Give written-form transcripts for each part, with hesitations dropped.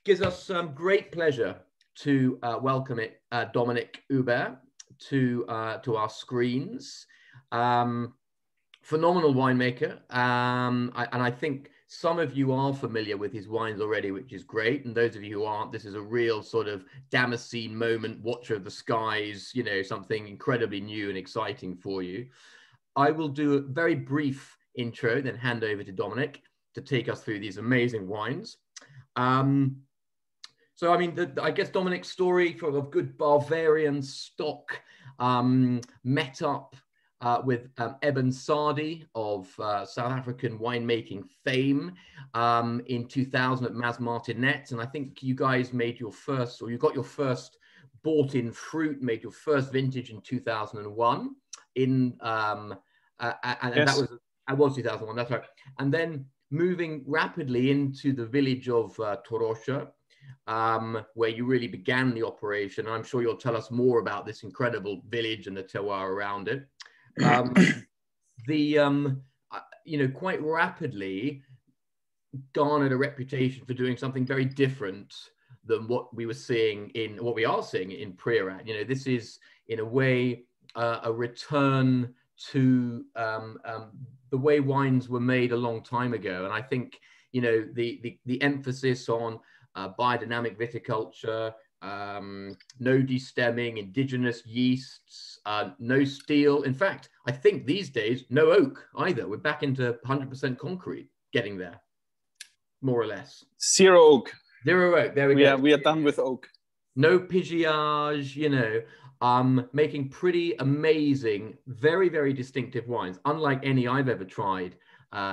Gives us great pleasure to welcome Dominik Huber to our screens. Phenomenal winemaker, and I think some of you are familiar with his wines already, which is great. And those of you who aren't, this is a real sort of Damascene moment, watcher of the skies, you know, something incredibly new and exciting for you. I will do a very brief intro, then hand over to Dominik to take us through these amazing wines. So, I mean, I guess Dominik's story of good Bavarian stock met up with Eben Sardi of South African winemaking fame in 2000 at Mas Martinet. And I think you guys made your first, or you got your first bought-in fruit, made your first vintage in 2001. And yes. that was 2001, that's right. And then moving rapidly into the village of Torroja, where you really began the operation. I'm sure you'll tell us more about this incredible village and the terroir around it. You know, quite rapidly garnered a reputation for doing something very different than what we are seeing in Priorat. You know, this is in a way a return to the way wines were made a long time ago. And I think, you know, the emphasis on biodynamic viticulture, no destemming, indigenous yeasts, no steel. In fact, I think these days, no oak either. We're back into 100% concrete, getting there, more or less. Zero oak. Zero oak, there we go. We are done with oak. No pigeage, you know, making pretty amazing, very, very distinctive wines, unlike any I've ever tried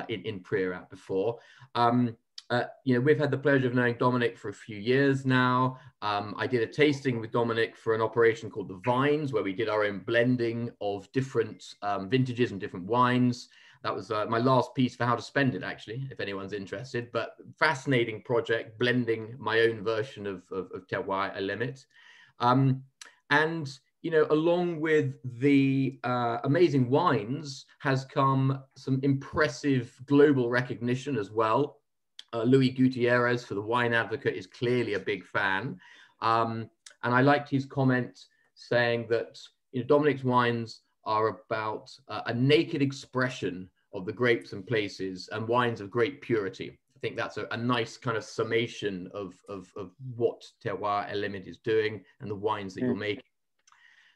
in Priorat before. You know, we've had the pleasure of knowing Dominik for a few years now. I did a tasting with Dominik for an operation called The Vines, where we did our own blending of different vintages and different wines. That was my last piece for How to Spend It, actually, if anyone's interested. But fascinating project, blending my own version of Terroir Al Limit. And, you know, along with the amazing wines has come some impressive global recognition as well. Louis Gutierrez, for the Wine Advocate, is clearly a big fan. And I liked his comment saying that, you know, Dominik's wines are about a naked expression of the grapes and places, and wines of great purity. I think that's a nice kind of summation of what Terroir Al Limit is doing and the wines that you're making.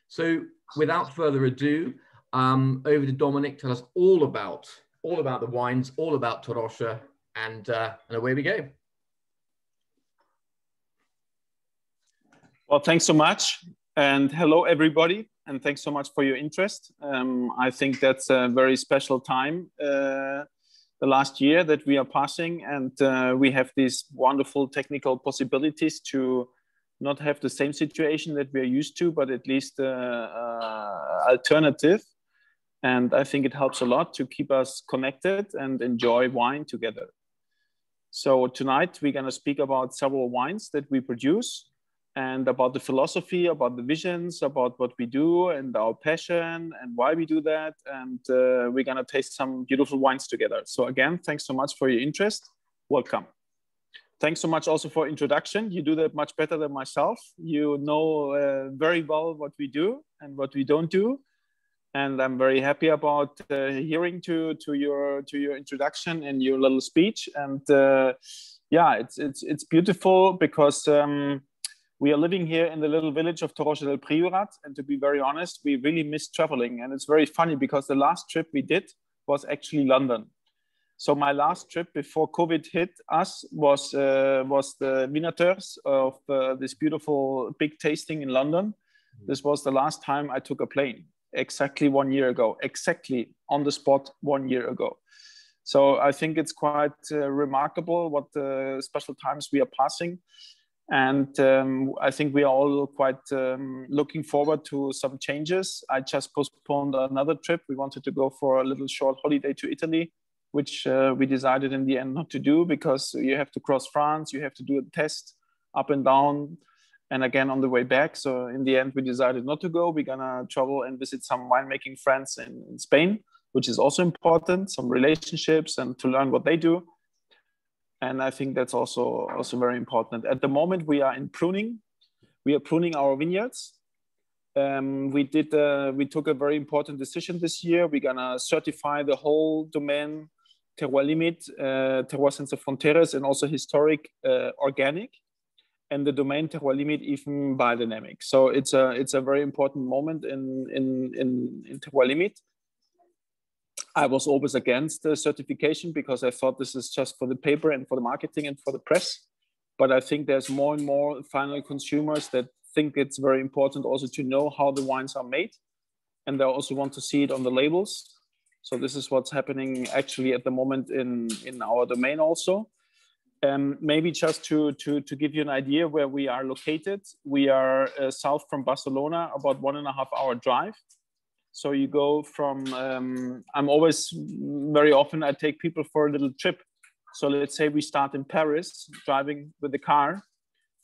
So without further ado, over to Dominik. Tell us all about the wines, all about Torroja, and away we go. Well, thanks so much. And hello, everybody. And thanks so much for your interest. I think that's a very special time, the last year that we are passing. And we have these wonderful technical possibilities to not have the same situation that we're used to, but at least alternative. And I think it helps a lot to keep us connected and enjoy wine together. So tonight we're going to speak about several wines that we produce and about the philosophy, about the visions, about what we do and our passion and why we do that. And we're going to taste some beautiful wines together. So again, thanks so much for your interest. Welcome. Thanks so much also for introduction. You do that much better than myself. You know very well what we do and what we don't do. And I'm very happy about hearing to your introduction and your little speech. And yeah, it's beautiful because we are living here in the little village of Torroja del Priorat. And to be very honest, we really miss traveling. And it's very funny because the last trip we did was actually London. So my last trip before COVID hit us was the Vinateurs of this beautiful big tasting in London. This was the last time I took a plane. Exactly 1 year ago, exactly on the spot 1 year ago. So I think it's quite remarkable what special times we are passing. And I think we are all quite looking forward to some changes. I just postponed another trip. We wanted to go for a little short holiday to Italy, which we decided in the end not to do because you have to cross France, you have to do a test up and down, and again on the way back. So in the end, we decided not to go. We're gonna travel and visit some winemaking friends in Spain, which is also important, some relationships and to learn what they do. And I think that's also very important. At the moment, we are in pruning. We are pruning our vineyards. We took a very important decision this year. We're gonna certify the whole domain, Terroir Al Limit, Terroir Sans Fronteras, and also Históric organic, and the domain Terroir Al Limit even biodynamic. So it's a very important moment in Terroir Al Limit. I was always against the certification because I thought this is just for the paper and for the marketing and for the press. But I think there's more and more final consumers that think it's very important also to know how the wines are made. And they also want to see it on the labels. So this is what's happening actually at the moment in our domain also. Maybe just to give you an idea where we are located, we are south from Barcelona, about 1.5 hour drive. So you go from, I'm always, very often I take people for a little trip. So let's say we start in Paris, driving with the car.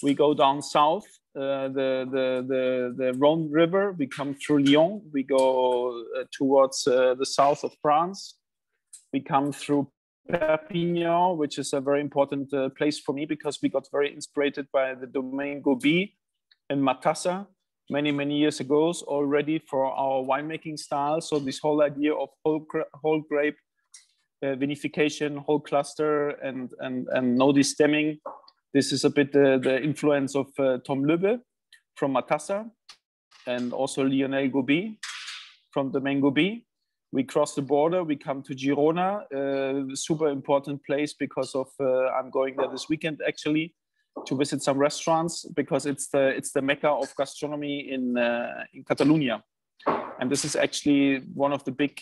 We go down south, the Rhone River. We come through Lyon. We go towards the south of France. We come through Perpignan, which is a very important place for me because we got very inspired by the domain Goblet and Matassa many years ago already for our winemaking style. So this whole idea of whole grape vinification, whole cluster, and no destemming. This is a bit the influence of Tom Löbe from Matassa, and also Lionel Gobet from domain Gobet. We cross the border, we come to Girona, super important place because of, I'm going there this weekend actually to visit some restaurants because it's the mecca of gastronomy in Catalonia. And this is actually one of the big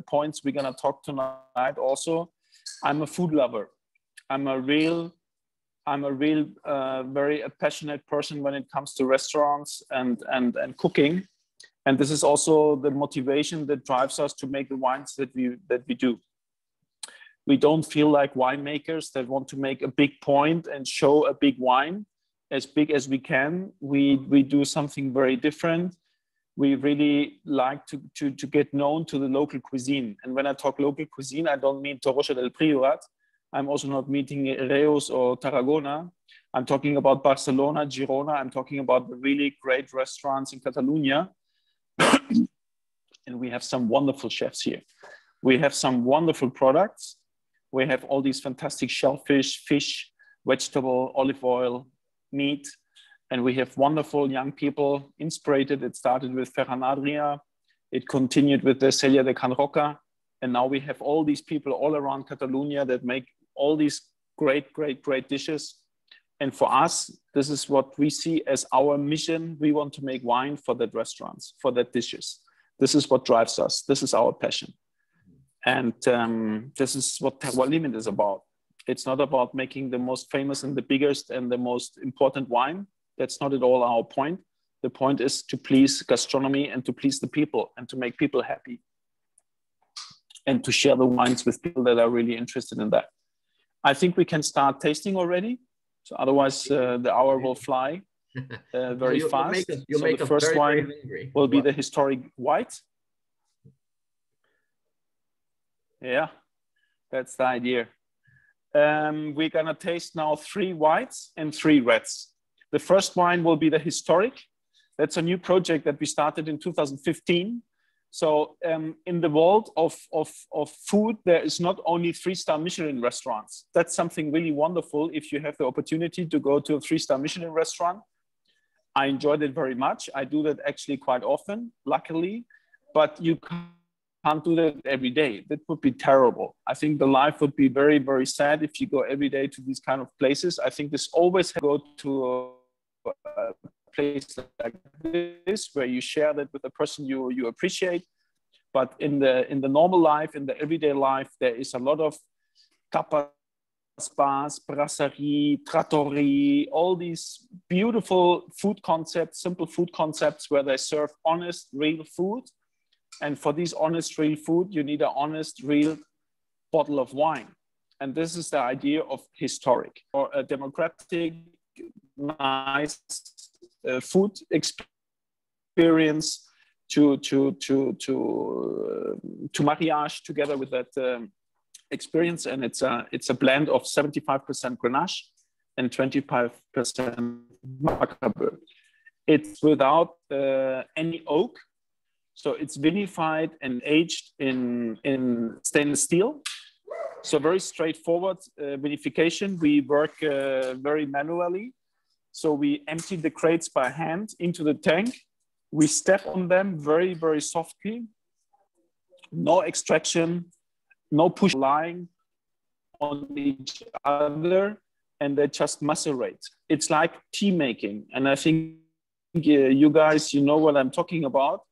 points we're gonna talk tonight also. I'm a food lover. I'm a real very passionate person when it comes to restaurants and cooking. And this is also the motivation that drives us to make the wines that we do. We don't feel like winemakers that want to make a big point and show a big wine as big as we can. We do something very different. We really like to get known to the local cuisine. And when I talk local cuisine, I don't mean Torroja del Priorat. I'm also not meeting Reus or Tarragona. I'm talking about Barcelona, Girona. I'm talking about the really great restaurants in Catalonia. And we have some wonderful chefs here. We have some wonderful products. We have all these fantastic shellfish, fish, vegetable, olive oil, meat. And we have wonderful young people inspired. It started with Ferran Adria. It continued with the Celia de Can Roca. And now we have all these people all around Catalonia that make all these great dishes. And for us, this is what we see as our mission. We want to make wine for that restaurants, for that dishes. This is what drives us. This is our passion. And this is what Terroir Al Limit is about. It's not about making the most famous and the biggest and the most important wine. That's not at all our point. The point is to please gastronomy and to please the people and to make people happy and to share the wines with people that are really interested in that. I think we can start tasting already. So otherwise the hour will fly very fast. So the first wine will be the Históric white. Yeah, that's the idea. We're gonna taste now 3 whites and 3 reds. The first wine will be the Históric. That's a new project that we started in 2015. So in the world of food, there is not only 3-star Michelin restaurants. That's something really wonderful if you have the opportunity to go to a 3-star Michelin restaurant. I enjoyed it very much. I do that actually quite often, luckily, but you can't do that every day. That would be terrible. I think the life would be very sad if you go every day to these kind of places. I think this always go to a place like this where you share that with the person you appreciate. But in the normal life, in the everyday life, there is a lot of tapas bars, brasserie, trattorie, all these beautiful food concepts, simple food concepts where they serve honest, real food. And for this honest, real food, you need an honest, real bottle of wine. And this is the idea of Históric, or a democratic, nice food experience to mariage together with that experience, and it's a blend of 75% Grenache and 25% Macabeu. It's without any oak, so it's vinified and aged in stainless steel. So very straightforward vinification. We work very manually. So we empty the crates by hand into the tank. We step on them very, very softly. No extraction, no push, lying on each other, and they just macerate. It's like tea making. And I think you guys, you know what I'm talking about.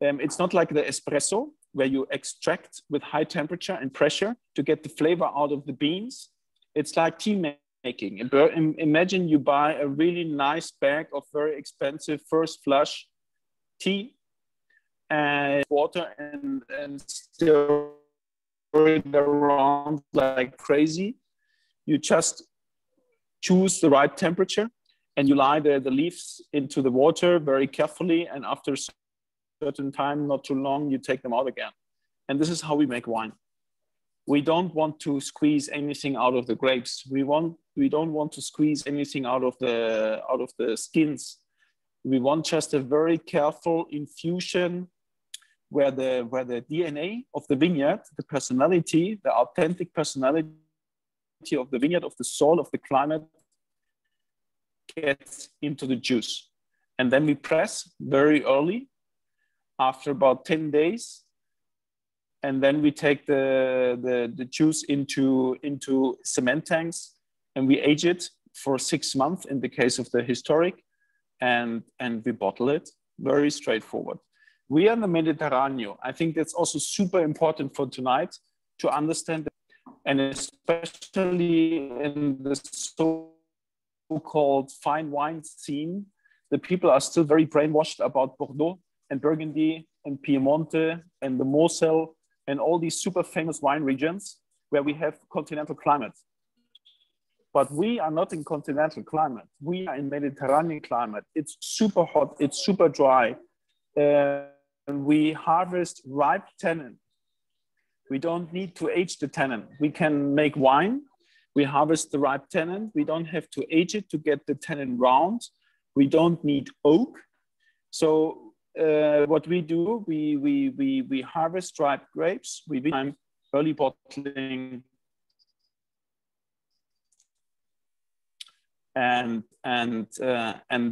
It's not like the espresso, where you extract with high temperature and pressure to get the flavor out of the beans. It's like tea making. Imagine you buy a really nice bag of very expensive first flush tea and water and stir it around like crazy. You just choose the right temperature and you lie the leaves into the water very carefully, and after certain time, not too long, you take them out again. And this is how we make wine. We don't want to squeeze anything out of the grapes. We don't want to squeeze anything out of the skins. We want just a very careful infusion where the DNA of the vineyard, the personality, the authentic personality of the vineyard, of the soil, of the climate, gets into the juice. And then we press very early, after about 10 days. And then we take the juice into cement tanks, and we age it for 6 months in the case of the Históric, and we bottle it. Very straightforward. We are in the Mediterranean. I think that's also super important for tonight to understand that, and especially in the so-called fine wine scene, the people are still very brainwashed about Bordeaux and Burgundy and Piemonte and the Moselle and all these super famous wine regions where we have continental climate. But we are not in continental climate. We are in Mediterranean climate. It's super hot, it's super dry. And we harvest ripe tannin. We don't need to age the tannin. We can make wine. We harvest the ripe tannin. We don't have to age it to get the tannin round. We don't need oak. So what we do, we harvest ripe grapes. We do early bottling, and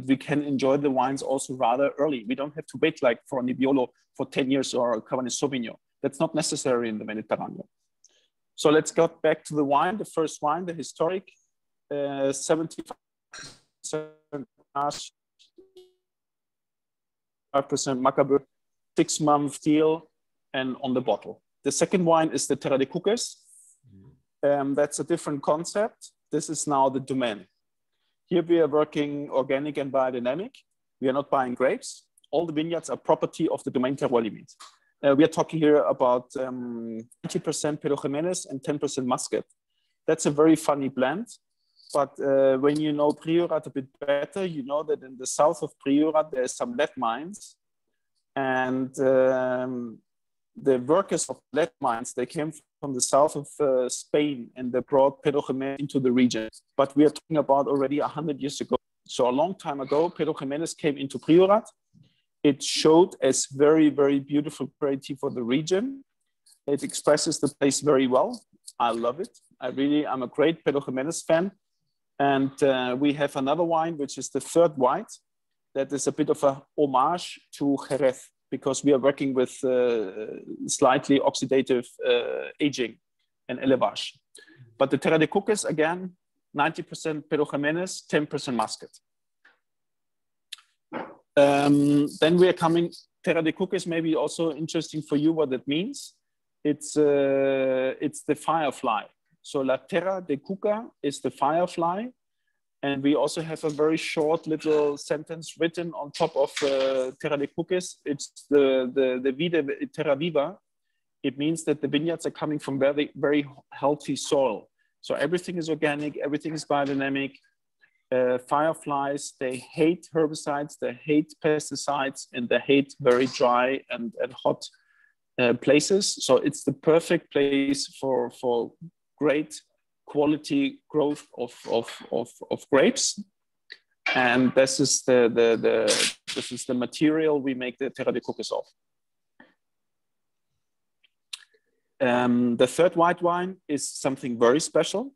we can enjoy the wines also rather early. We don't have to wait like for a Nebbiolo for 10 years or a Cabernet Sauvignon. That's not necessary in the Mediterranean. So let's go back to the wine. The first wine, the Históric, 75% 5% Macabeu, 6-month deal, and on the bottle. The second wine is the Terra de Cuques. That's a different concept. This is now the domain. Here we are working organic and biodynamic. We are not buying grapes. All the vineyards are property of the domain Terroir Al Limit. We are talking here about 90% Pedro Jimenez and 10% Muscat. That's a very funny blend. But when you know Priorat a bit better, you know that in the south of Priorat, there's some lead mines. And the workers of lead mines, they came from the south of Spain, and they brought Pedro Jimenez into the region. But we are talking about already 100 years ago. So a long time ago, Pedro Jimenez came into Priorat. It showed as very, very beautiful variety for the region. It expresses the place very well. I love it. I'm a great Pedro Jimenez fan. And we have another wine, which is the third white. That is a bit of a homage to Jerez, because we are working with slightly oxidative aging and élevage. But the Terra de Cuques, again, 90% Pedro Jimenez, 10% Muscat. Then we are coming, Terra de Cuques, maybe also interesting for you what that means. It's the firefly. So La Terra de Cuques is the firefly. And we also have a very short little sentence written on top of Terra de Cuques. It's the Terra Viva. It means that the vineyards are coming from very, very healthy soil. So everything is organic, everything is biodynamic. Fireflies, they hate herbicides, they hate pesticides, and they hate very dry and hot places. So it's the perfect place for great quality growth of grapes. And this is the material we make the Terra de Cuques of. The third white wine is something very special.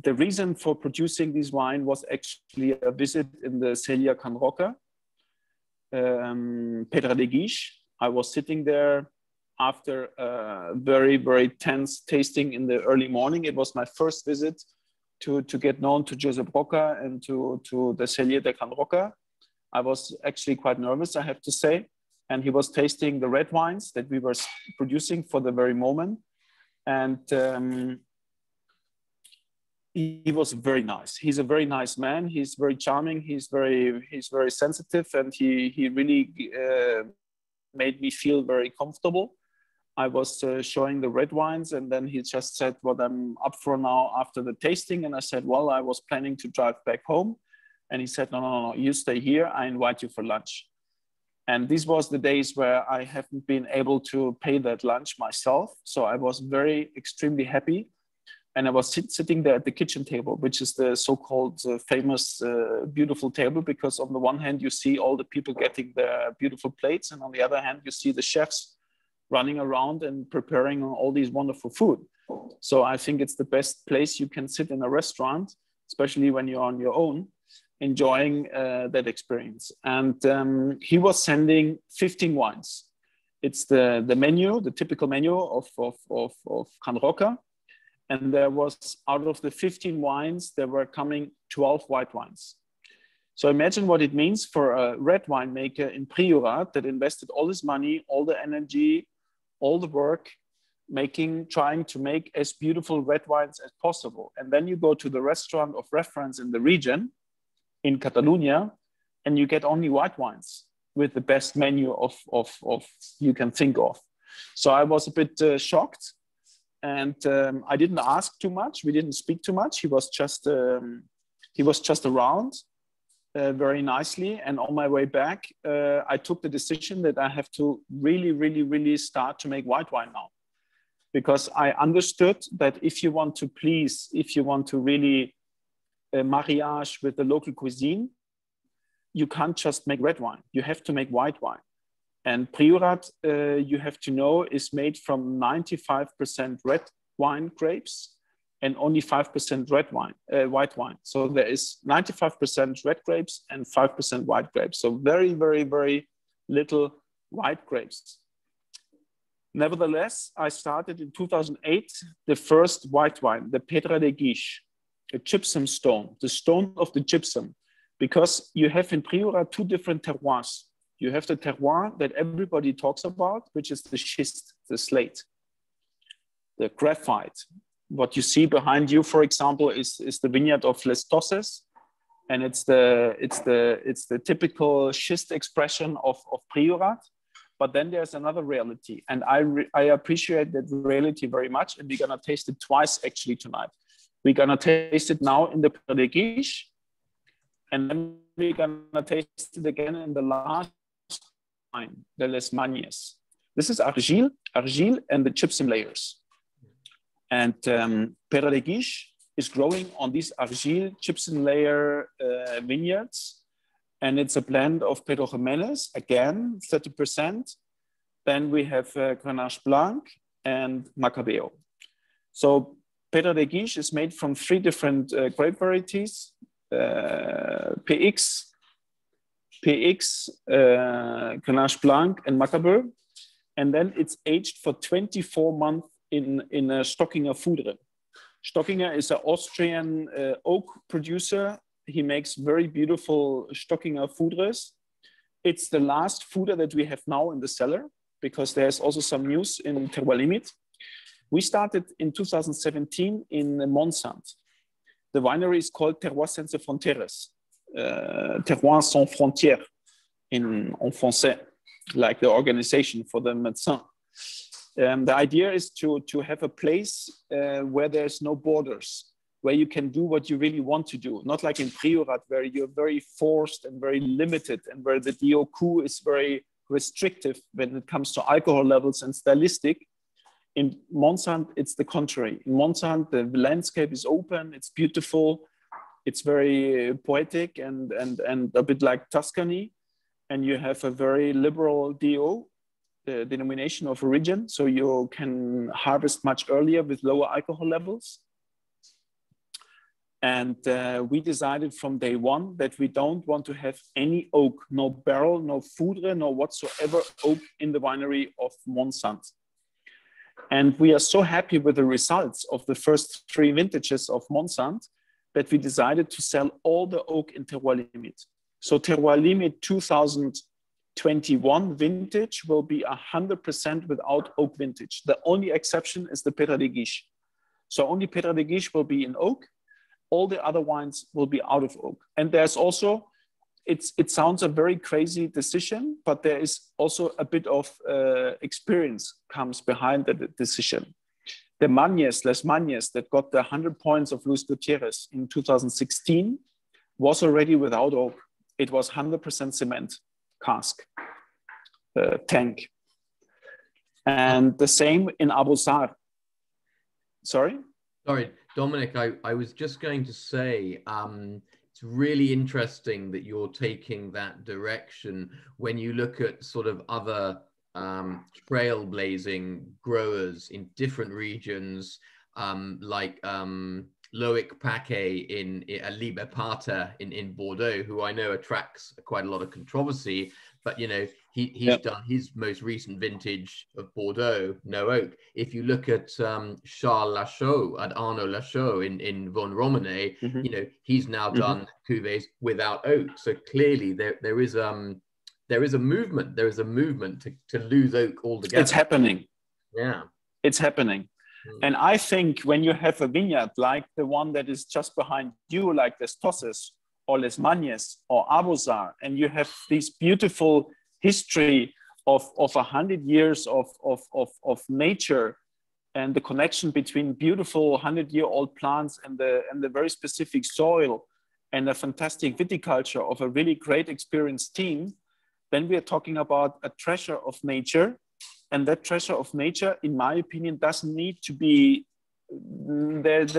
The reason for producing this wine was actually a visit in the Celia Can Roca, Pedra de Guix. I was sitting there after a very, very tense tasting in the early morning. It was my first visit to get known to Josep Roca and to the Celia de Can Roca. I was actually quite nervous, I have to say. And he was tasting the red wines that we were producing for the very moment. And he was very nice. He's a very nice man. He's very charming. He's very sensitive, and he really made me feel very comfortable. I was showing the red wines, and then he just said what I'm up for now after the tasting. And I said, well, I was planning to drive back home. And he said, no, you stay here. I invite you for lunch. And these was the days where I haven't been able to pay that lunch myself. So I was extremely happy. And I was sitting there at the kitchen table, which is the so-called famous, beautiful table, because on the one hand, you see all the people getting their beautiful plates. And on the other hand, you see the chefs running around and preparing all these wonderful food. So I think it's the best place you can sit in a restaurant, especially when you're on your own, enjoying that experience. And he was sending 15 wines. It's the menu, the typical menu of Can Roca. And there was, out of the 15 wines, there were coming 12 white wines. So imagine what it means for a red winemaker in Priorat that invested all his money, all the energy, all the work, trying to make as beautiful red wines as possible. And then you go to the restaurant of reference in the region, in Catalonia, and you get only white wines with the best menu of you can think of. So I was a bit shocked. And I didn't ask too much. We didn't speak too much. He was just around very nicely. And on my way back, I took the decision that I have to really start to make white wine now, because I understood that if you want to please, if you want to really mariage with the local cuisine, you can't just make red wine. You have to make white wine. And Priorat, you have to know, is made from 95% red wine grapes and only 5% white wine. So there is 95% red grapes and 5% white grapes. So very, very, very little white grapes. Nevertheless, I started in 2008, the first white wine, the Pedra de Guix, a gypsum stone, the stone of the gypsum, because you have in Priorat two different terroirs. You have the terroir that everybody talks about, which is the schist, the slate, the graphite. What you see behind you, for example, is the vineyard of Les Tosses, and it's the typical schist expression of Priorat. But then there's another reality, and I appreciate that reality very much. And we're gonna taste it twice actually tonight. We're gonna taste it now in the Pedra de Guix, and then we're gonna taste it again in the last wine, the Les Magnes. This is argile, and the gypsum layers. And Pedra de Guix is growing on these argile gypsum layer vineyards. And it's a blend of Pedro Jimenez, again, 30%. Then we have Grenache Blanc and Macabeo. So Pedra de Guix is made from 3 different grape varieties, PX, Grenache Blanc, and Macabeo. And then it's aged for 24 months in a Stockinger Foudre. Stockinger is an Austrian oak producer. He makes very beautiful Stockinger Foudres. It's the last foudre that we have now in the cellar, because there's also some news in Terroir Al Limit. We started in 2017 in Monsant. The winery is called Terroir Sans Frontières, Terroir Sans Frontières en français, like the organization for the médecins. The idea is to have a place where there's no borders, where you can do what you really want to do. Not like in Priorat, where you're very forced and very limited, and where the DOQ is very restrictive when it comes to alcohol levels and stylistic. In Monsant, it's the contrary. In Monsant, the landscape is open, it's beautiful, it's very poetic and a bit like Tuscany. And you have a very liberal DO, the denomination of origin. So you can harvest much earlier with lower alcohol levels. And we decided from day one that we don't want to have any oak, no barrel, no foudre, no whatsoever oak in the winery of Monsant. And we are so happy with the results of the first 3 vintages of Monsant that we decided to sell all the oak in Terroir Limit. So Terroir Limit 2021 vintage will be 100% without oak vintage. The only exception is the Pedra de Guix. So only Pedra de Guix will be in oak. All the other wines will be out of oak. And there's also, it sounds a very crazy decision, but there is also a bit of experience comes behind the decision. The Magnes, Les Magnes, that got the 100 points of Luis Gutierrez in 2016 was already without oak. It was 100% cement cask, tank. And the same in Arbossar. Sorry, Dominik, I was just going to say, it's really interesting that you're taking that direction when you look at sort of other trailblazing growers in different regions, like Loic Paquet in Libe Pater in Bordeaux, who I know attracts quite a lot of controversy, but you know, he's done his most recent vintage of Bordeaux, no oak. If you look at Charles Lachaud, at Arnaud Lachaud in Von Romane, you know, he's now done cuvées without oak. So clearly there is a movement. There is a movement to lose oak altogether. It's happening. Yeah, it's happening. And I think when you have a vineyard like the one that is just behind you, like Les Tosses or Les Magnes or Arbossar, and you have this beautiful history of 100 years of nature and the connection between beautiful 100-year-old plants and the very specific soil and a fantastic viticulture of a really great experienced team, then we are talking about a treasure of nature. And that treasure of nature, in my opinion, doesn't need to be, there's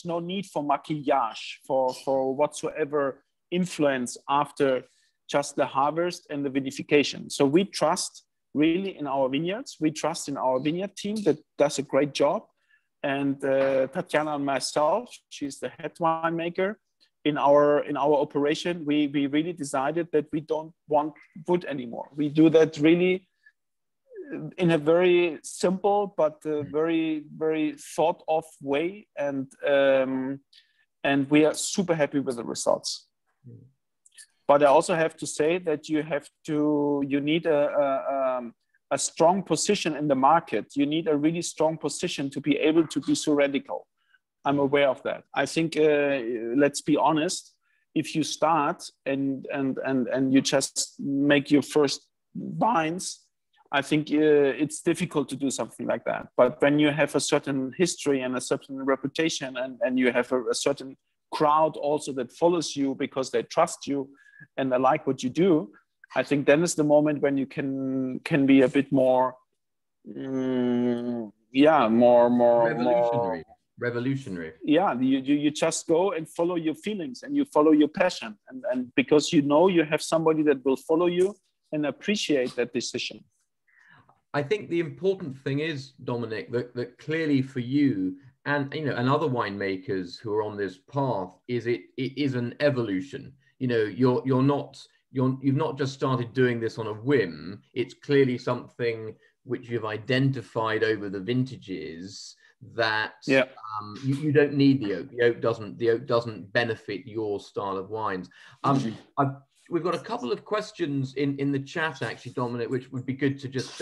no need for maquillage, for whatsoever influence after just the harvest and the vinification. So we trust really in our vineyards. We trust in our vineyard team that does a great job. And Tatjana and myself, she's the head winemaker. In our operation, we really decided that we don't want wood anymore. We do that really in a very simple but very, very thought of way, and we are super happy with the results. But I also have to say that you need a strong position in the market. You need a really strong position to be able to be so radical. I'm aware of that. I think let's be honest. If you start and you just make your first vines, I think it's difficult to do something like that. But when you have a certain history and a certain reputation and you have a certain crowd also that follows you because they trust you and they like what you do, I think then is the moment when you can be a bit more, revolutionary. Yeah, you just go and follow your feelings and you follow your passion. And because you have somebody that will follow you and appreciate that decision. I think the important thing is, Dominik, that clearly for you and and other winemakers who are on this path, it is an evolution. You've not just started doing this on a whim. It's clearly something which you've identified over the vintages that you don't need the oak. The oak doesn't benefit your style of wines. We've got a couple of questions in the chat, actually, Dominik, which would be good to just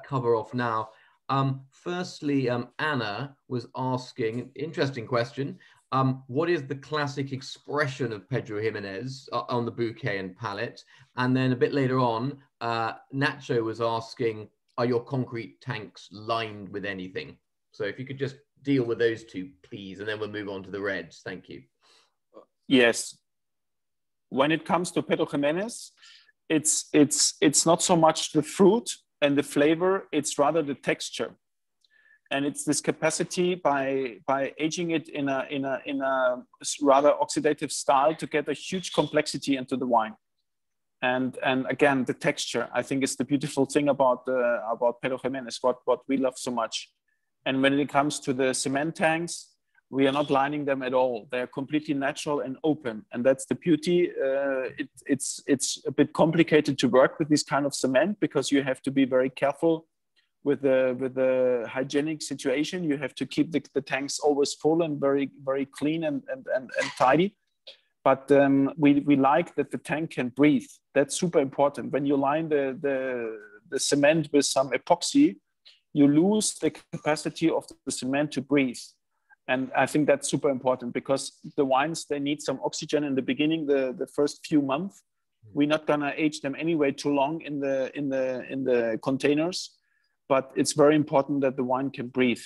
cover off now. Firstly, Anna was asking, interesting question, what is the classic expression of Pedro Jimenez on the bouquet and palette? And then a bit later on, Nacho was asking, are your concrete tanks lined with anything? So if you could just deal with those two, please, and then we'll move on to the reds. Thank you. Yes. When it comes to Pedro Jimenez, it's not so much the fruit and the flavor, it's rather the texture. And it's this capacity by aging it in a rather oxidative style to get a huge complexity into the wine. And again, the texture, I think, is the beautiful thing about Pedro Jimenez, what we love so much. And when it comes to the cement tanks, we are not lining them at all. They're completely natural and open, and that's the beauty. It's a bit complicated to work with this kind of cement because you have to be very careful with the hygienic situation. You have to keep the tanks always full and very, very clean and tidy. But we like that the tank can breathe. That's super important. When you line the cement with some epoxy, you lose the capacity of the cement to breathe. And I think that's super important because the wines, they need some oxygen in the beginning, the first few months. We're not gonna age them anyway too long in the containers, but it's very important that the wine can breathe.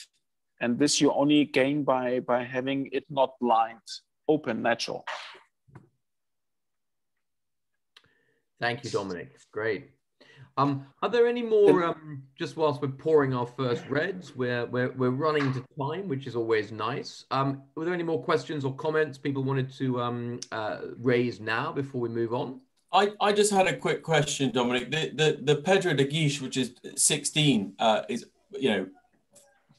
And this you only gain by having it not lined, open, natural. Thank you, Dominik. Great. Are there any more, just whilst we're pouring our first reds, we're running to time, which is always nice. Were there any more questions or comments people wanted to raise now before we move on? I just had a quick question, Dominik. The Pedra de Guix, which is 16, is, you know,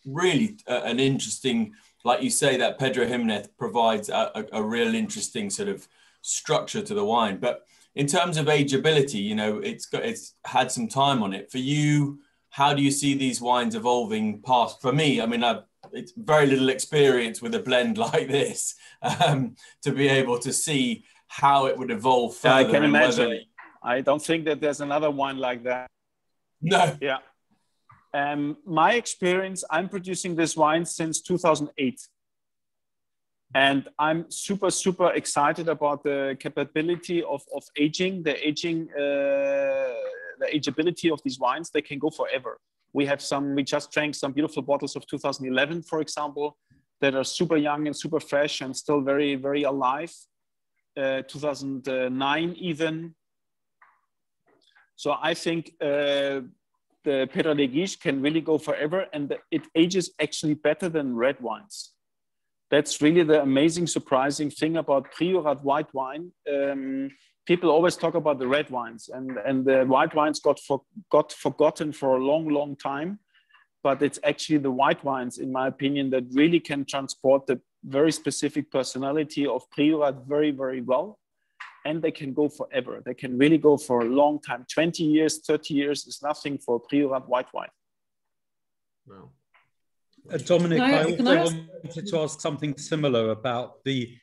really an interesting, like you say, that Pedro Jimenez provides a real interesting sort of structure to the wine. But in terms of ageability, you know, it's had some time on it. For you, how do you see these wines evolving past? For me, I mean, it's very little experience with a blend like this to be able to see how it would evolve further. I can imagine. I don't think that there's another wine like that. No. Yeah. My experience, I'm producing this wine since 2008. And I'm super, super excited about the capability of aging, the ageability of these wines. They can go forever. We just drank some beautiful bottles of 2011, for example, that are super young and super fresh and still very, very alive. 2009 even. So I think the Pedra de Guix can really go forever, and it ages actually better than red wines. That's really the amazing, surprising thing about Priorat white wine. People always talk about the red wines, and the white wines got forgotten for a long, long time. But it's actually the white wines, in my opinion, that really can transport the very specific personality of Priorat very, very well. And they can go forever. They can really go for a long time. 20 years, 30 years is nothing for Priorat white wine. Wow. Dominik, I also wanted to ask something similar about the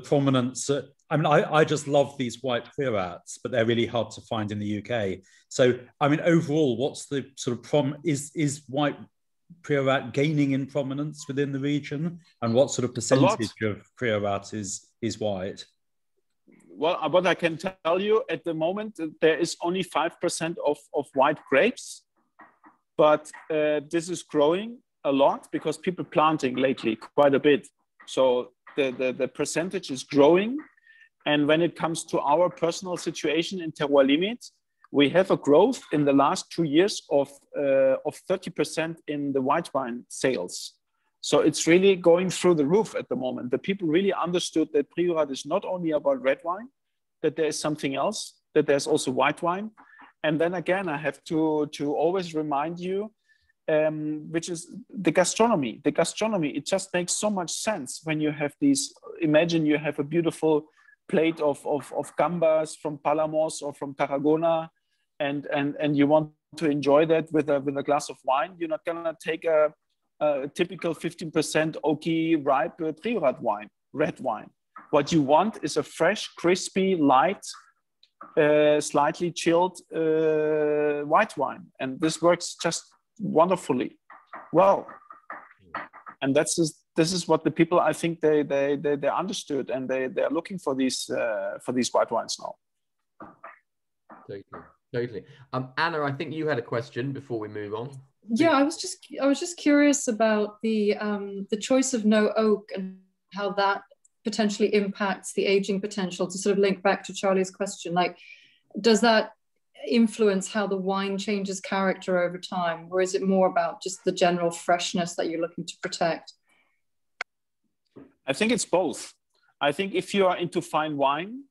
prominence. I mean, I just love these white Priorats, but they're really hard to find in the UK. So, I mean, overall, what's the sort of is white Priorat gaining in prominence within the region? And what sort of percentage of Priorat is white? Well, what I can tell you at the moment, there is only 5% of white grapes, but this is growing a lot because people planting lately quite a bit. So the percentage is growing. And when it comes to our personal situation in Terroir Al Limit, we have a growth in the last 2 years of 30% in the white wine sales. So it's really going through the roof at the moment. The people really understood that Priorat is not only about red wine, that there is something else, that there's also white wine. And then again, I have to always remind you, which is the gastronomy. The gastronomy, it just makes so much sense when you have these, imagine you have a beautiful plate of gambas from Palamos or from Tarragona, and you want to enjoy that with a glass of wine. You're not gonna take a typical 15% oaky, ripe Priorat wine, red wine. What you want is a fresh, crispy, light, slightly chilled white wine. And this works just wonderfully well. And this is what the people, I think they understood, and they're looking for these white wines now. Totally. Anna, I think you had a question before we move on. Yeah, I was just curious about the choice of no oak and how that potentially impacts the aging potential, to sort of link back to Charlie's question. Like, does that influence how the wine changes character over time, or is it more about just the general freshness that you're looking to protect? I think it's both. I think if you are into fine wine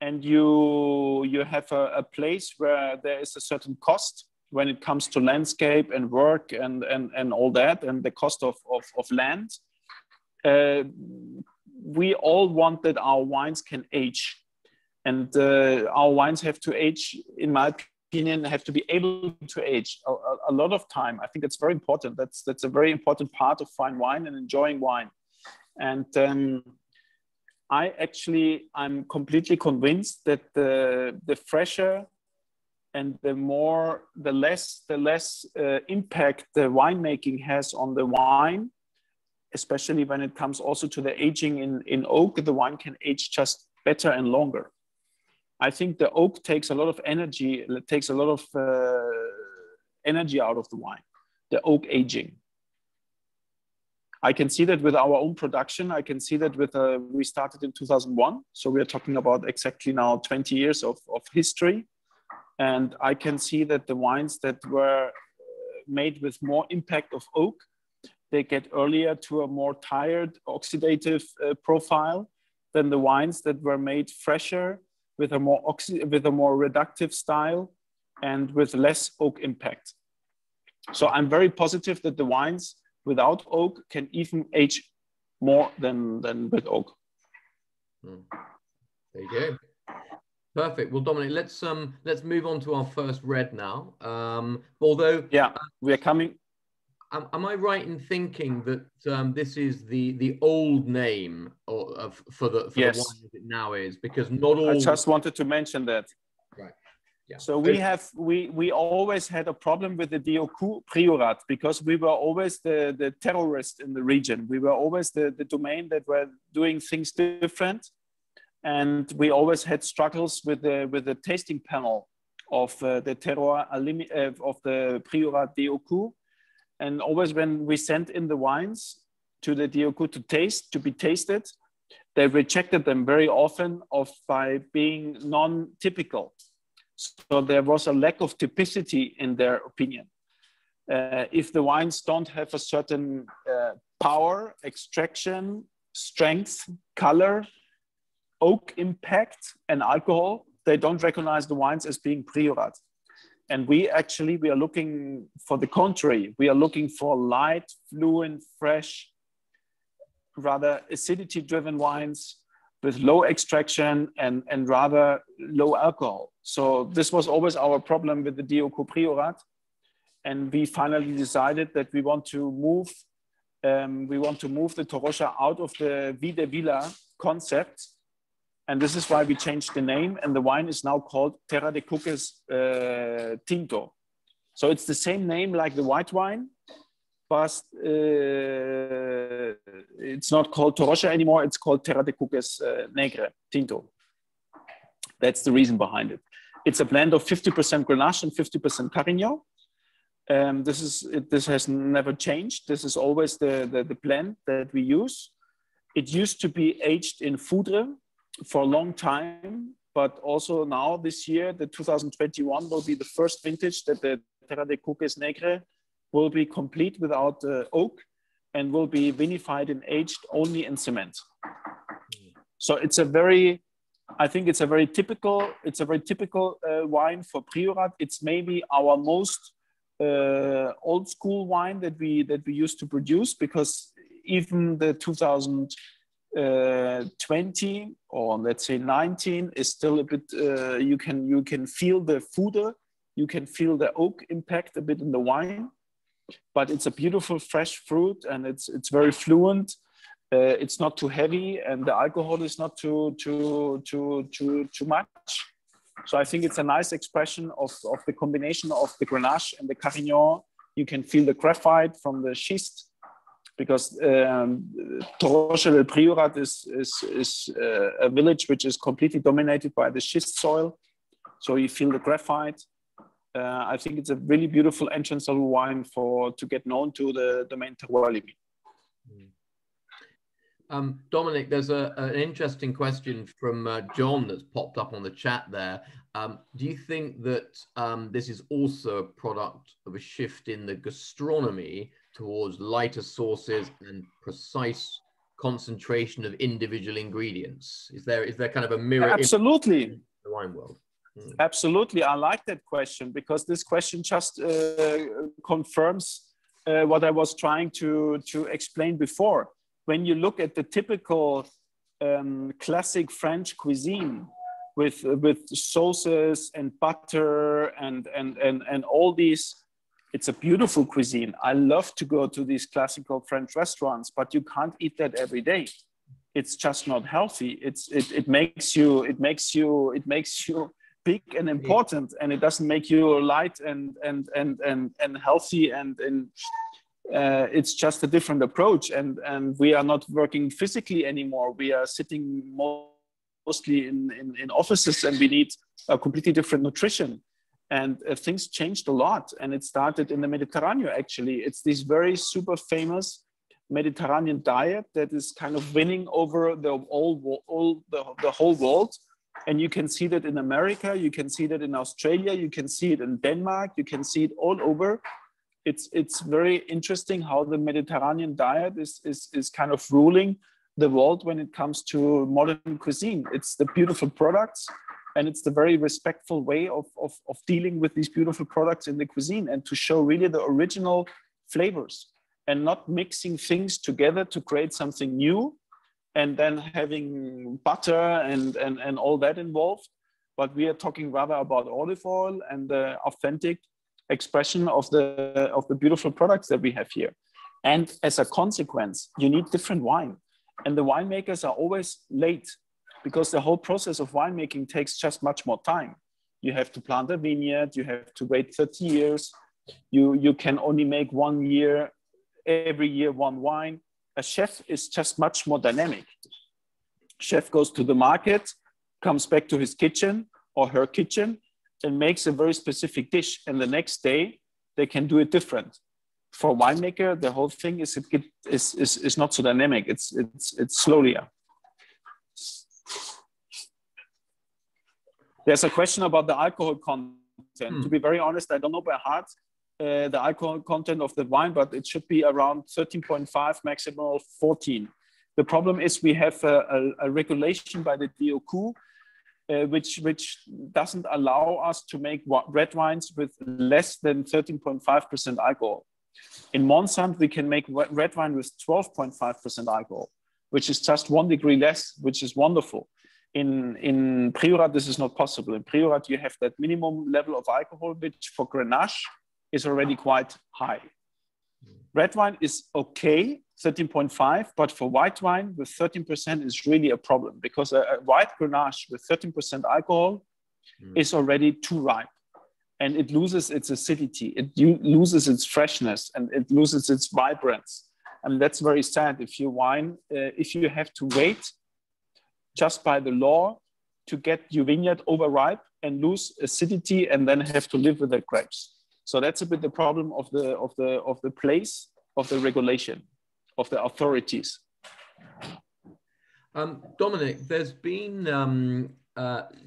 and you have a place where there is a certain cost when it comes to landscape and work and all that, and the cost of land, we all want that our wines can age. And our wines have to age, in my opinion, have to be able to age a lot of time. I think that's very important. That's a very important part of fine wine and enjoying wine. And I'm completely convinced that the fresher and the less impact the winemaking has on the wine, especially when it comes also to the aging in oak, the wine can age just better and longer. I think the oak takes a lot of energy. It takes a lot of energy out of the wine, the oak aging. I can see that with our own production. I can see that with, we started in 2001. So we're talking about exactly now 20 years of history. And I can see that the wines that were made with more impact of oak, they get earlier to a more tired oxidative profile than the wines that were made fresher with a more reductive style and with less oak impact. So I'm very positive that the wines without oak can even age more than with oak. There you go. Perfect. Well, Dominik, let's move on to our first red now. Although we are coming. Am I right in thinking that this is the old name for the wine as it now is? Because not all. I just wanted to mention that. Right. Yeah. So we always had a problem with the DOQ Priorat because we were always the terrorist in the region. We were always the domain that were doing things different, and we always had struggles with the tasting panel of the Terroir Al Limit of the Priorat DOQ. And always when we sent in the wines to the DOQ to be tasted, they rejected them very often by being non-typical. So there was a lack of typicity in their opinion. If the wines don't have a certain power, extraction, strength, color, oak impact, and alcohol, they don't recognize the wines as being Priorat. And we are looking for the contrary. We are looking for light, fluent, fresh, rather acidity-driven wines with low extraction and rather low alcohol. So this was always our problem with the DOQ Priorat. And we finally decided that we want to move the Torroja out of the Vi de Vila concept. And this is why we changed the name, and the wine is now called Terra de Cuques Tinto. So it's the same name like the white wine, but it's not called Torroja anymore. It's called Terra de Cuques Negre Tinto. That's the reason behind it. It's a blend of 50% Grenache and 50% Carignan. This has never changed. This is always the blend that we use. It used to be aged in foudre for a long time, but also now this year, the 2021 will be the first vintage that the Terra de Cuques Negre will be complete without oak and will be vinified and aged only in cement. So I think it's a very typical wine for Priorat. It's maybe our most old school wine that we used to produce, because even the 2020 or let's say 19 is still a bit, you can feel the foudre, you can feel the oak impact a bit in the wine, but it's a beautiful fresh fruit and it's very fluent. It's not too heavy and the alcohol is not too much. So I think it's a nice expression of the combination of the Grenache and the Carignan. You can feel the graphite from the schist, because Torroja del Priorat is a village which is completely dominated by the schist soil. So you feel the graphite. I think it's a really beautiful entrance level wine to get known to the domain Terroir Al Limit. Dominik, there's an interesting question from John that's popped up on the chat there. Do you think that this is also a product of a shift in the gastronomy towards lighter sauces and precise concentration of individual ingredients? Is there kind of a mirror? Absolutely. In the wine world? Absolutely. I like that question because this question just confirms what I was trying to explain before. When you look at the typical classic French cuisine with sauces and butter and all these, it's a beautiful cuisine. I love to go to these classical French restaurants, but you can't eat that every day. It's just not healthy. It makes you big and important, and it doesn't make you light and healthy and it's just a different approach, and we are not working physically anymore. We are sitting mostly in offices, and we need a completely different nutrition. And things changed a lot, and it started in the Mediterranean. Actually, it's this very super famous Mediterranean diet that is kind of winning over the whole world. And you can see that in America, you can see that in Australia, you can see it in Denmark, you can see it all over. It's very interesting how the Mediterranean diet is kind of ruling the world when it comes to modern cuisine. It's the beautiful products, and it's the very respectful way of dealing with these beautiful products in the cuisine, and to show really the original flavors and not mixing things together to create something new and then having butter and all that involved. But we are talking rather about olive oil and the authentic expression of the beautiful products that we have here. And as a consequence, you need different wine. And the winemakers are always late because the whole process of winemaking takes just much more time. You have to plant a vineyard, you have to wait 30 years. You can only make 1 year, every year one wine. A chef is just much more dynamic. Chef goes to the market, comes back to his kitchen or her kitchen, and makes a very specific dish, and the next day they can do it different. For a winemaker, the whole thing is not so dynamic. It's slowlier. There's a question about the alcohol content. To be very honest, I don't know by heart the alcohol content of the wine, but it should be around 13.5, maximum 14. The problem is we have a regulation by the DOQ which doesn't allow us to make red wines with less than 13.5% alcohol. In Monsant, we can make red wine with 12.5% alcohol, which is just 1 degree less, which is wonderful. In Priorat, this is not possible. In Priorat, you have that minimum level of alcohol, which for Grenache is already quite high. Red wine is okay, 13.5, but for white wine with 13% is really a problem, because a white Grenache with 13% alcohol is already too ripe, and it loses its acidity, it loses its freshness, and it loses its vibrance. And that's very sad if you have to wait just by the law to get your vineyard overripe and lose acidity and then have to live with the grapes. So that's a bit the problem of the place of the regulation of the authorities. Dominik, there's been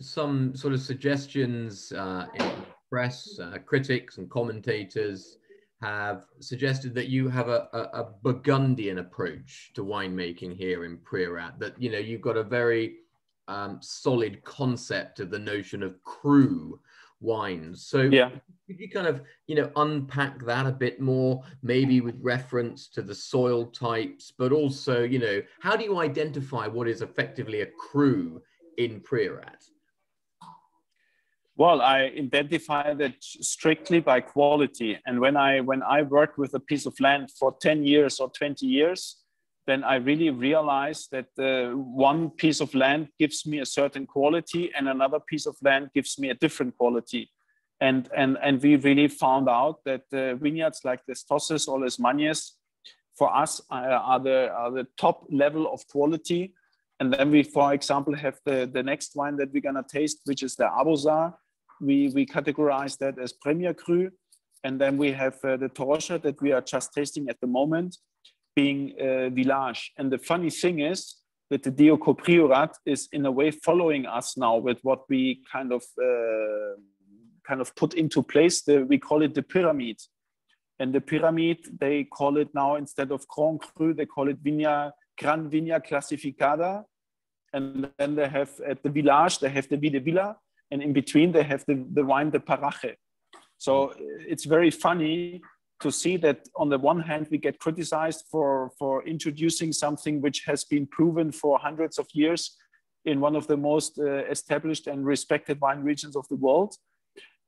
some sort of suggestions in the press, critics and commentators have suggested that you have a Burgundian approach to winemaking here in Priorat, that, you know, you've got a very solid concept of the notion of cru wines. So yeah, could you kind of, you know, unpack that a bit more, maybe with reference to the soil types, but also, you know, how do you identify what is effectively a cru in Priorat? Well, I identify that strictly by quality. And when I work with a piece of land for 10 years or 20 years, then I really realize that one piece of land gives me a certain quality and another piece of land gives me a different quality. And we really found out that vineyards like Les Tosses or Les Magnes for us are the top level of quality. And then we, for example, have the next wine that we're gonna taste, which is the Arbossar. We categorize that as Premier Cru. And then we have the Torroja that we are just tasting at the moment. being village. And the funny thing is that the Deoco Priorat is in a way following us now with what we kind of put into place. We call it the pyramid. And the pyramid, they call it now, instead of Grand Cru, they call it Gran Viña Clasificada. And then they have at the village, they have the Vi de Vila. And in between, they have the wine, the Paraje. So it's very funny to see that on the one hand, we get criticized for introducing something which has been proven for hundreds of years in one of the most established and respected wine regions of the world.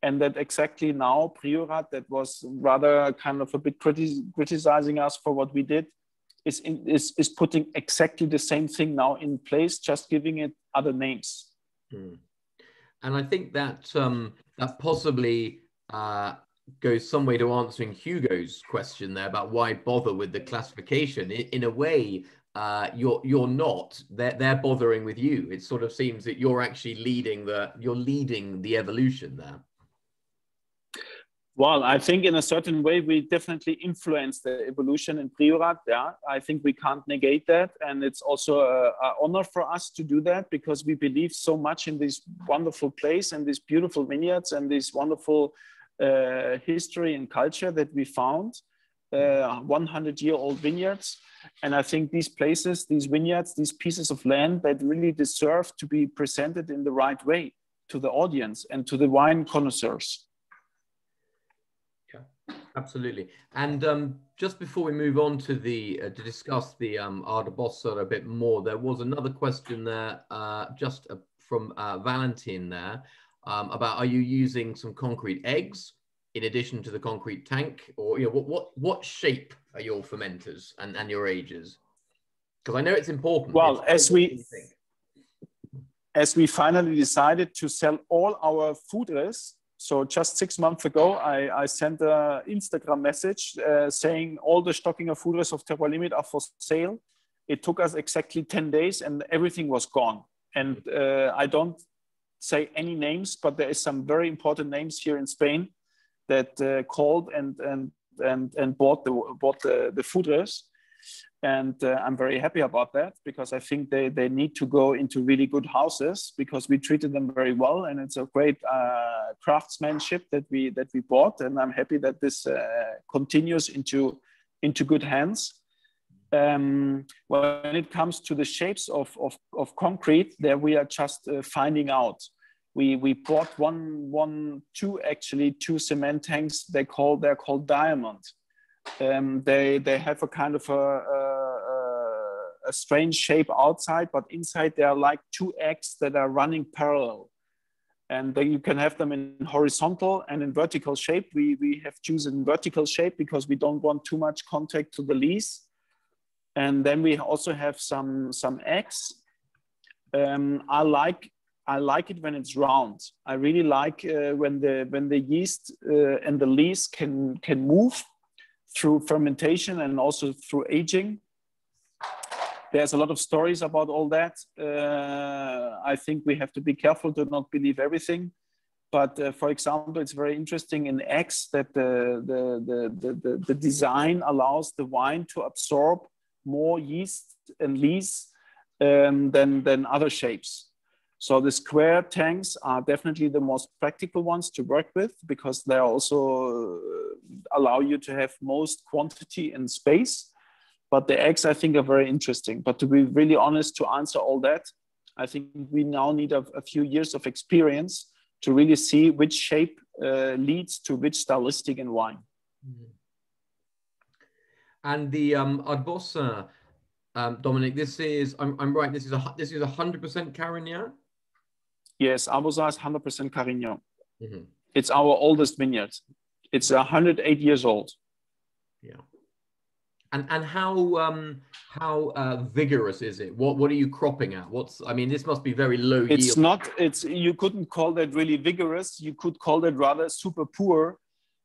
And that exactly now, Priorat, that was rather kind of a bit criticizing us for what we did, is putting exactly the same thing now in place, just giving it other names. Mm. And I think that that possibly goes some way to answering Hugo's question there about why bother with the classification. In a way, you're not. They're bothering with you. It sort of seems that you're actually leading the evolution there. Well, I think in a certain way, we definitely influence the evolution in Priorat. Yeah, I think we can't negate that. And it's also an honor for us to do that because we believe so much in this wonderful place and these beautiful vineyards and this wonderful history and culture that we found, 100-year-old vineyards. And I think these places, these vineyards, these pieces of land that really deserve to be presented in the right way to the audience and to the wine connoisseurs. Absolutely. And just before we move on to to discuss the Arbossar a bit more, there was another question there just from Valentin there about, are you using some concrete eggs in addition to the concrete tank, or what shape are your fermenters and your ages? Because I know it's important. Well, as we finally decided to sell all our fooders. So just 6 months ago, I sent an Instagram message saying all the Stockinger fooders of Terroir Al Limit are for sale. It took us exactly 10 days and everything was gone. And I don't say any names, but there is some very important names here in Spain that called and bought the fooders. And I'm very happy about that because I think they need to go into really good houses because we treated them very well, and it's a great craftsmanship that we bought, and I'm happy that this continues into good hands. When it comes to the shapes of concrete, there we are just finding out. We bought two cement tanks. They're called Diamond. They have a kind of a strange shape outside, but inside they are like two eggs that are running parallel. And then you can have them in horizontal and in vertical shape. We have chosen vertical shape because we don't want too much contact to the lees. And then we also have some eggs. I like it when it's round. I really like when the yeast and the lees can move through fermentation and also through aging. There's a lot of stories about all that. I think we have to be careful to not believe everything. But for example, it's very interesting in eggs that the design allows the wine to absorb more yeast and lees than other shapes. So the square tanks are definitely the most practical ones to work with because they also allow you to have most quantity and space. But the eggs, I think, are very interesting. But to be really honest, to answer all that, I think we now need a few years of experience to really see which shape leads to which stylistic in wine. And the Arbossar, Dominik, this is, I'm right, this is 100% Carignan? Yes, Arbossar is 100% Carignan. Mm-hmm. It's our oldest vineyard. It's 108 years old. Yeah. And how vigorous is it? What are you cropping at? I mean, this must be very low yield. You couldn't call that really vigorous. You could call that rather super poor.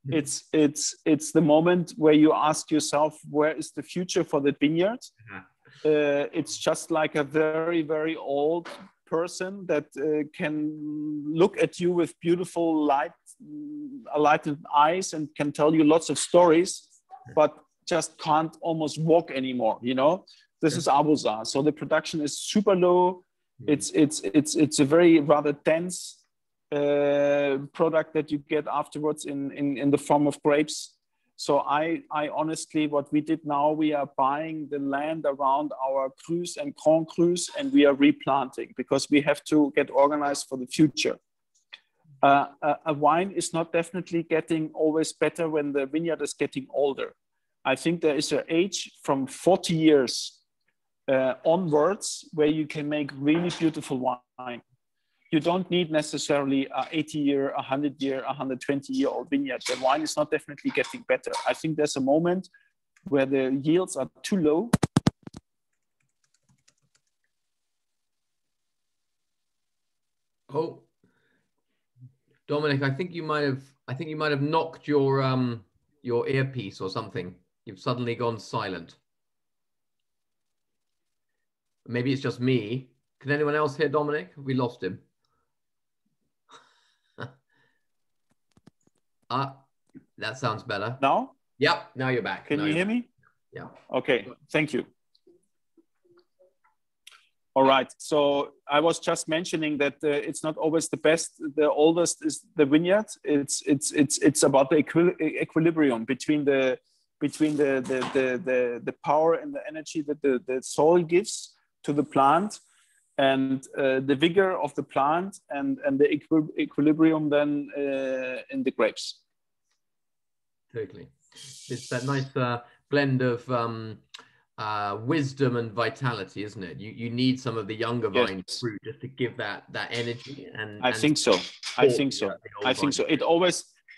Mm-hmm. It's the moment where you ask yourself, where is the future for the vineyard? Uh-huh. It's just like a very, very old person that can look at you with beautiful lighted eyes and can tell you lots of stories, but just can't almost walk anymore, you know. This is Arbossar. So the production is super low. It's a very rather dense product that you get afterwards in the form of grapes. So I honestly, what we did now, we are buying the land around our crus and Grand Crus, and we are replanting because we have to get organized for the future. A wine is not definitely getting always better when the vineyard is getting older. I think there is an age from 40 years onwards where you can make really beautiful wine. You don't need necessarily a 80-year, 100-year, 120-year-old vineyard. The wine is not definitely getting better. I think there's a moment where the yields are too low. Oh, Dominik, I think you might have knocked your earpiece or something. You've suddenly gone silent. Maybe it's just me. Can anyone else hear Dominik? We lost him. That sounds better. Now? Yep, now you're back. Can you hear me? Yeah. Okay, thank you. All right, so I was just mentioning that it's not always the best. The oldest is the vineyard. It's about the equilibrium between the power and the energy that the soil gives to the plant, and the vigor of the plant, and the equilibrium then in the grapes. Totally. It's that nice blend of wisdom and vitality, isn't it? You need some of the younger vine fruit just to give that energy. And I think so. I think so.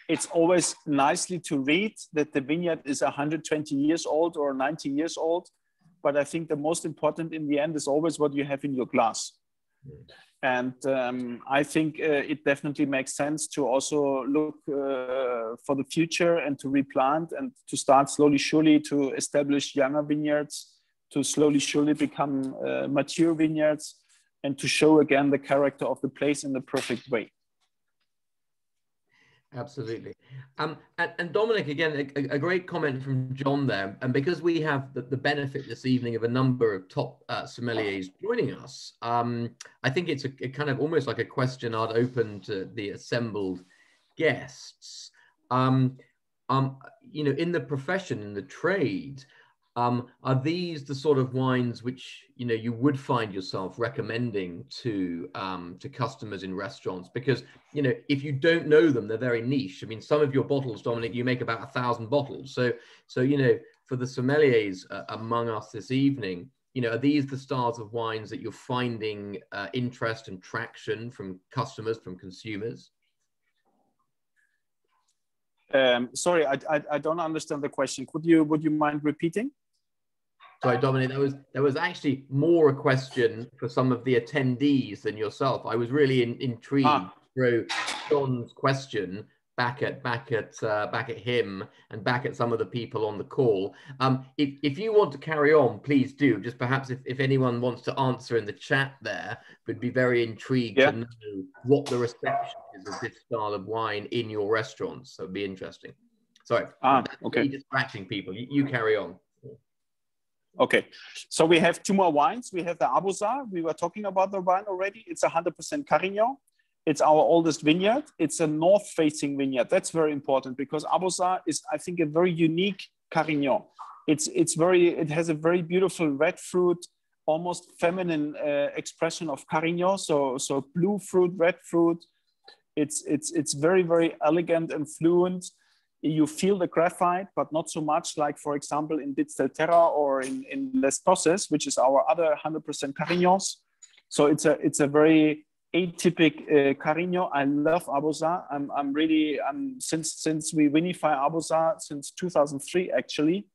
It's always nicely to read that the vineyard is 120 years old or 90 years old. But I think the most important in the end is always what you have in your glass. And I think it definitely makes sense to also look for the future and to replant and to start slowly, surely to establish younger vineyards, to slowly, surely become mature vineyards, and to show again the character of the place in the perfect way. Absolutely. And Dominik, again, a great comment from John there. And because we have the benefit this evening of a number of top sommeliers joining us, I think it's a kind of almost like a question I'd open to the assembled guests. You know, in the profession, in the trade, are these the sort of wines which, you know, you would find yourself recommending to customers in restaurants? Because, you know, if you don't know them, they're very niche. I mean, some of your bottles, Dominik, you make about 1,000 bottles. So you know, for the sommeliers among us this evening, you know, are these the styles of wines that you're finding interest and traction from customers, from consumers? Sorry, I don't understand the question. Would you mind repeating? Sorry, Dominik, that was actually more a question for some of the attendees than yourself. I was really intrigued through John's question back at him and back at some of the people on the call. If you want to carry on, please do. Just perhaps if anyone wants to answer in the chat there, would be very intrigued to know what the reception is of this style of wine in your restaurants. So it'd be interesting. Sorry. Okay. Distracting people. You carry on. Okay, so we have two more wines. We have the Arbossar. We were talking about the wine already. It's 100% Carignan. It's our oldest vineyard. It's a north-facing vineyard. That's very important because Arbossar is, I think, a very unique Carignan. It has a very beautiful red fruit, almost feminine expression of Carignan. So blue fruit, red fruit. It's very, very elegant and fluent. You feel the graphite, but not so much like, for example, in Ditzel Terra or in Les Tosses, which is our other 100% Carignans. So it's a very atypical Carignan. I love Arbossar. Since we vinify Arbossar since 2003 actually.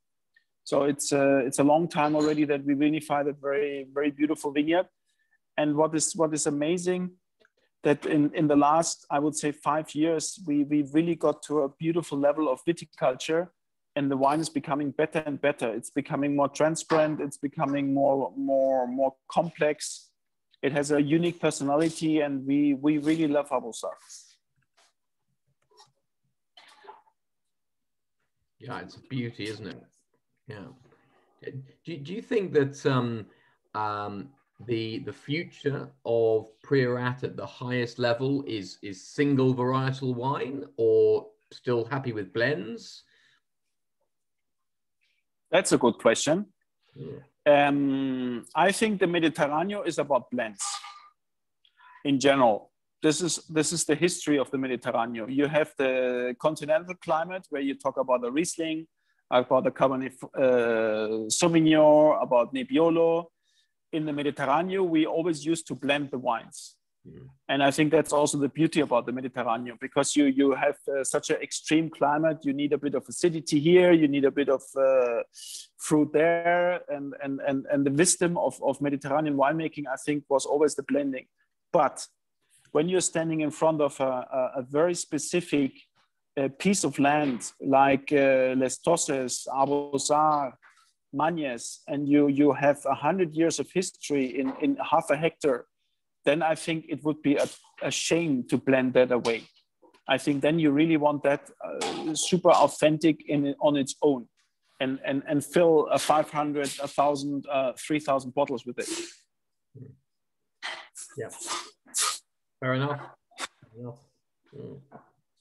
So it's a long time already that we vinify that very, very beautiful vineyard. And what is amazing, that in the last, I would say 5 years, we really got to a beautiful level of viticulture, and the wine is becoming better and better. It's becoming more transparent. It's becoming more complex. It has a unique personality, and we really love Arbossar. Yeah, it's a beauty, isn't it? Yeah. Do you think that the future of Priorat at the highest level is single varietal wine, or still happy with blends? That's a good question. Yeah. I think the Mediterranean is about blends in general. This is the history of the Mediterranean. You have the continental climate where you talk about the Riesling, about the Cabernet Sauvignon, about Nebbiolo. In the Mediterranean, we always used to blend the wines. Mm. And I think that's also the beauty about the Mediterranean, because you have such an extreme climate. You need a bit of acidity here, you need a bit of fruit there. And the wisdom of Mediterranean winemaking, I think, was always the blending. But when you're standing in front of a very specific piece of land like Les Tosses, Arbossar, Magnes, and you have 100 years of history in half a hectare, then I think it would be a shame to blend that away. I think then you really want that super authentic on its own, and fill 500, 1,000, 3,000 bottles with it. Yeah, fair enough. Mm.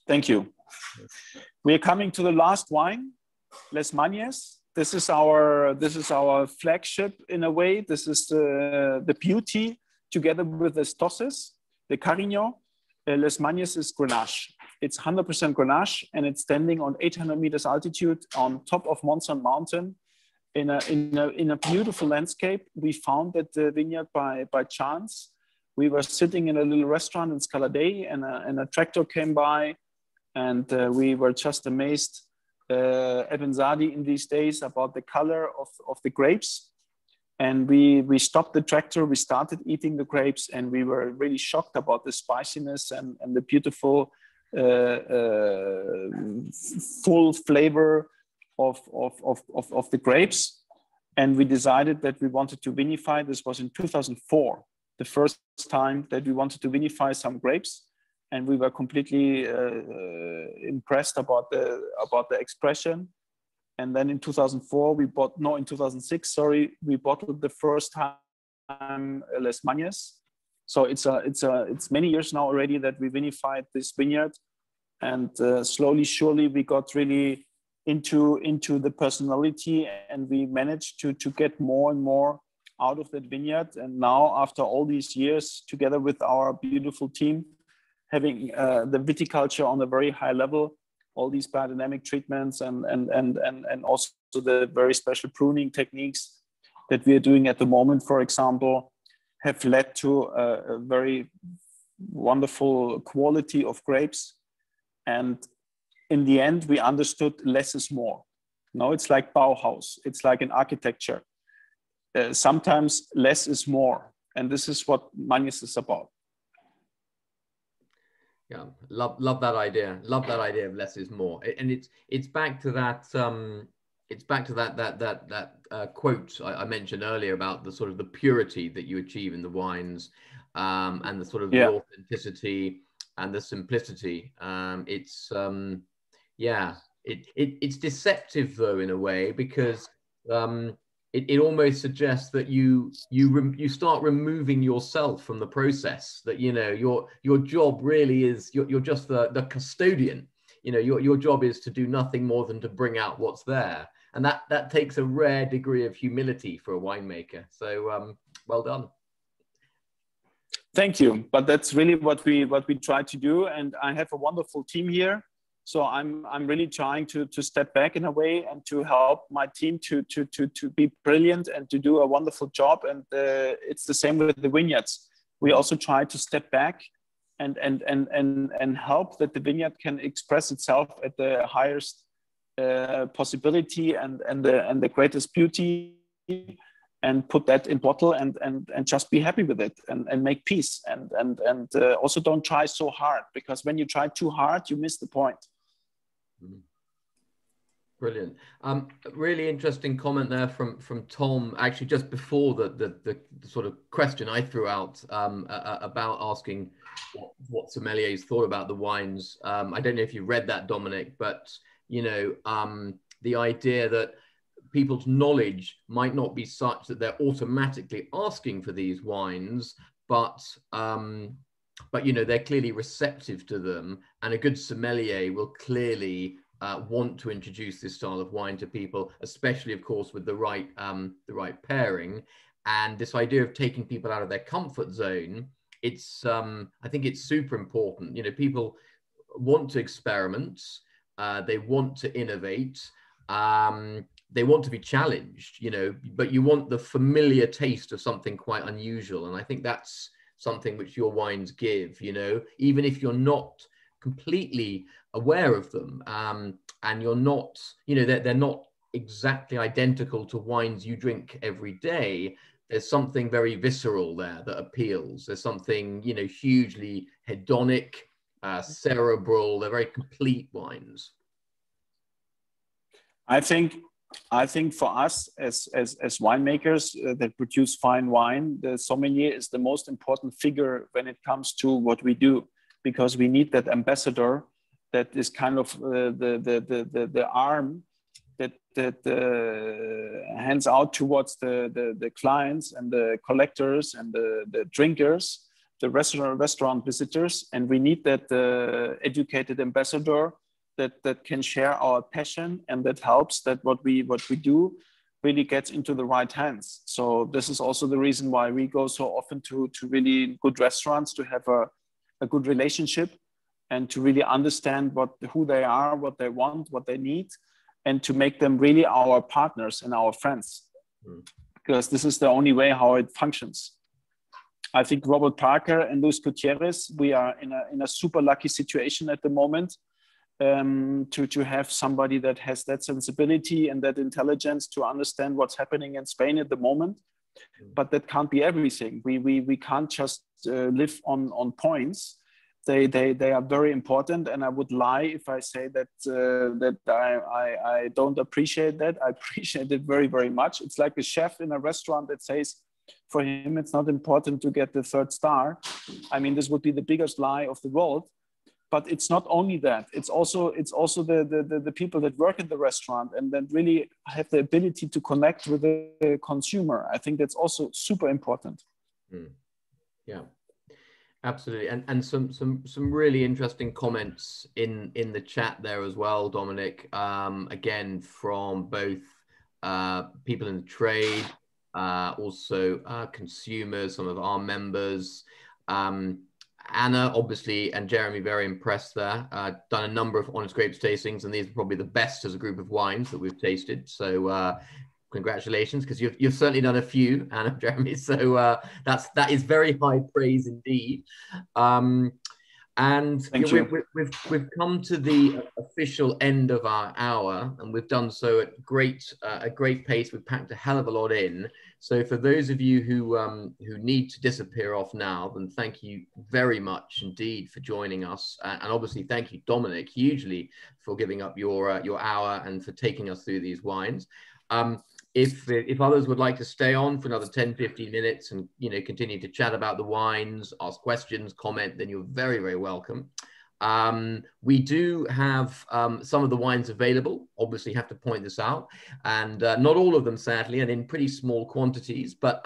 Thank you. We are coming to the last wine, Les Magnes. This is our flagship in a way. This is the beauty together with the Tosses, the Carignan. Les Magnes is Grenache. It's 100% Grenache, and it's standing on 800 meters altitude on top of Mont Saint Mountain in a beautiful landscape. We found that the vineyard by chance. We were sitting in a little restaurant in Scala Dei, and a tractor came by, and we were just amazed, Ebenzadi in these days, about the color of the grapes. And we stopped the tractor, we started eating the grapes, and we were really shocked about the spiciness and the beautiful full flavor of the grapes. And we decided that we wanted to vinify. This was in 2004, the first time that we wanted to vinify some grapes. And we were completely impressed about the expression. And then in 2006, we bottled the first time Les Magnes. So it's many years now already that we vinified this vineyard, and slowly, surely, we got really into the personality, and we managed to get more and more out of that vineyard. And now, after all these years, together with our beautiful team, having the viticulture on a very high level, all these biodynamic treatments and also the very special pruning techniques that we are doing at the moment, for example, have led to a very wonderful quality of grapes. And in the end, we understood less is more. No, it's like Bauhaus. It's like an architecture. Sometimes less is more. And this is what Magnes is about. Yeah, love that idea. Love that idea of less is more, and it's back to that. It's back to that quote I mentioned earlier about the sort of the purity that you achieve in the wines, and the sort of the authenticity and the simplicity. It's deceptive though in a way, because it almost suggests that you start removing yourself from the process. That your job really is you're just the custodian. Your job is to do nothing more than to bring out what's there, and that takes a rare degree of humility for a winemaker. So well done. Thank you. But that's really what we try to do, and I have a wonderful team here. So I'm really trying to step back in a way and to help my team to be brilliant and to do a wonderful job. And it's the same with the vineyards. We also try to step back and help that the vineyard can express itself at the highest possibility and the greatest beauty, and put that in bottle and just be happy with it and make peace. And also don't try so hard, because when you try too hard, you miss the point. Brilliant. Really interesting comment there from Tom, actually just before the sort of question I threw out about asking what sommeliers thought about the wines. I don't know if you read that, Dominik, but the idea that people's knowledge might not be such that they're automatically asking for these wines, but you know, they're clearly receptive to them, and a good sommelier will clearly want to introduce this style of wine to people, especially, of course, with the right pairing. And this idea of taking people out of their comfort zone, it's I think it's super important. You know, people want to experiment, they want to innovate, they want to be challenged, you know, but you want the familiar taste of something quite unusual. And I think that's something which your wines give, you know, even if you're not completely aware of them, and you're not, you know, they're not exactly identical to wines you drink every day. There's something very visceral there that appeals. There's something, you know, hugely hedonic, cerebral. They're very complete wines. I think for us as winemakers that produce fine wine, the sommelier is the most important figure when it comes to what we do, because we need that ambassador that is kind of the arm that hands out towards the clients and the collectors and the drinkers, the restaurant visitors, and we need that educated ambassador that can share our passion, and that helps that what we do really gets into the right hands. So this is also the reason why we go so often to really good restaurants, to have a good relationship and to really understand who they are, what they want, what they need, and to make them really our partners and our friends, because this is the only way how it functions. I think Robert Parker and Luis Gutierrez, we are in a super lucky situation at the moment, to have somebody that has that sensibility and that intelligence to understand what's happening in Spain at the moment. But that can't be everything. We can't just live on points. They are very important, and I would lie if I say that I don't appreciate that. I appreciate it very, very much. It's like a chef in a restaurant that says for him it's not important to get the 3rd star. I mean, this would be the biggest lie of the world. But it's not only that, it's also the people that work in the restaurant and that really have the ability to connect with the consumer. I think that's also super important. Yeah, absolutely. And some really interesting comments in the chat there as well, Dominik, again, from both people in the trade, also consumers, some of our members, Anna, obviously, and Jeremy, very impressed there. Done a number of Honest Grapes tastings, and these are probably the best as a group of wines that we've tasted. So congratulations, because you've certainly done a few, Anna, Jeremy. So that is very high praise indeed. And you know, we've come to the official end of our hour, and we've done so at a great pace. We've packed a hell of a lot in. So for those of you who need to disappear off now, then thank you very much indeed for joining us, and obviously thank you, Dominik, hugely for giving up your hour and for taking us through these wines. If others would like to stay on for another 10-15 minutes and, you know, continue to chat about the wines, ask questions, comment, then you're very, very welcome. We do have some of the wines available, obviously have to point this out, and not all of them, sadly, and in pretty small quantities, but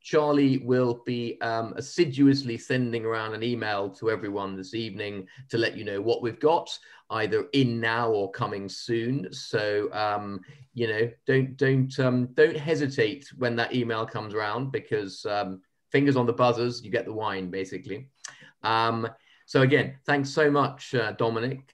Charlie will be assiduously sending around an email to everyone this evening to let you know what we've got, either in now or coming soon. So, you know, don't hesitate when that email comes around, because fingers on the buzzers, you get the wine, basically. So again, thanks so much, Dominik.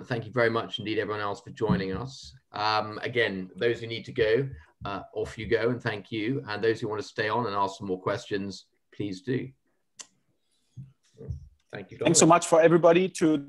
Thank you very much indeed, everyone else, for joining us. Again, those who need to go, off you go, and thank you. And those who want to stay on and ask some more questions, please do. Thank you, Dominik. Thanks so much for everybody to